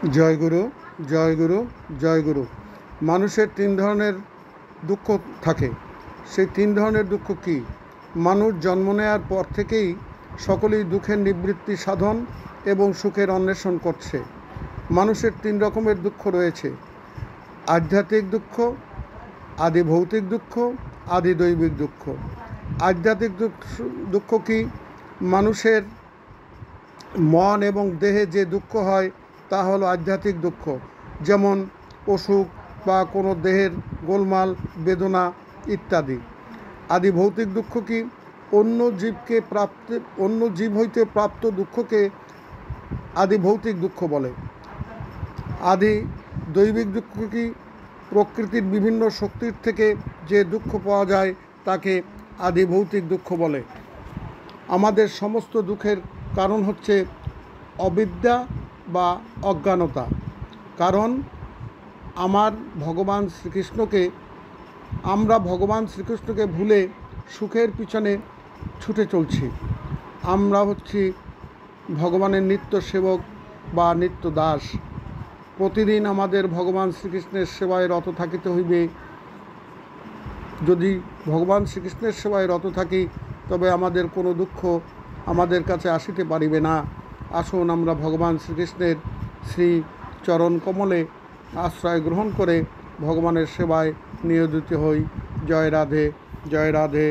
জয় গুরু, জয় গুরু, জয় গুরু। মানুষের তিন ধরনের দুঃখ থাকে। সেই তিন ধরনের দুঃখ কি? মানুষ জন্ম নেওয়ার পর থেকেই সকলেই দুঃখের নিবৃত্তি সাধন এবং সুখের অন্বেষণ করছে। মানুষের তিন রকমের দুঃখ রয়েছে: আধ্যাত্মিক দুঃখ, আদি ভৌতিক দুঃখ, আদি দৈবিক দুঃখ। আধ্যাত্মিক দুঃখ কি? মানুষের মন এবং দেহে যে দুঃখ হয় তা হলো আধ্যাত্মিক দুঃখ, যেমন অসুখ বা কোনো দেহের গোলমাল, বেদনা ইত্যাদি। আদি ভৌতিক দুঃখ কি? অন্য জীব হইতে প্রাপ্ত দুঃখকে আদি ভৌতিক দুঃখ বলে। আদি দৈবিক দুঃখ কি? প্রকৃতির বিভিন্ন শক্তির থেকে যে দুঃখ পাওয়া যায় তাকে আদি ভৌতিক দুঃখ বলে। আমাদের সমস্ত দুঃখের কারণ হচ্ছে অবিদ্যা বা অজ্ঞানতা। কারণ আমরা ভগবান শ্রীকৃষ্ণকে ভুলে সুখের পিছনে ছুটে চলছি। আমরা হচ্ছি ভগবানের নিত্য সেবক বা নিত্য দাস। প্রতিদিন আমাদের ভগবান শ্রীকৃষ্ণের সেবায় রত থাকিতে হইবে। যদি ভগবান শ্রীকৃষ্ণের সেবায় রত থাকি তবে আমাদের কোনো দুঃখ আমাদের কাছে আসিতে পারিবে না। আসুন আমরা ভগবান শ্রীকৃষ্ণের শ্রী চরণ কমলে আশ্রয় গ্রহণ করে ভগবানের সেবায় নিয়োজিত হই। জয় রাধে, জয় রাধে।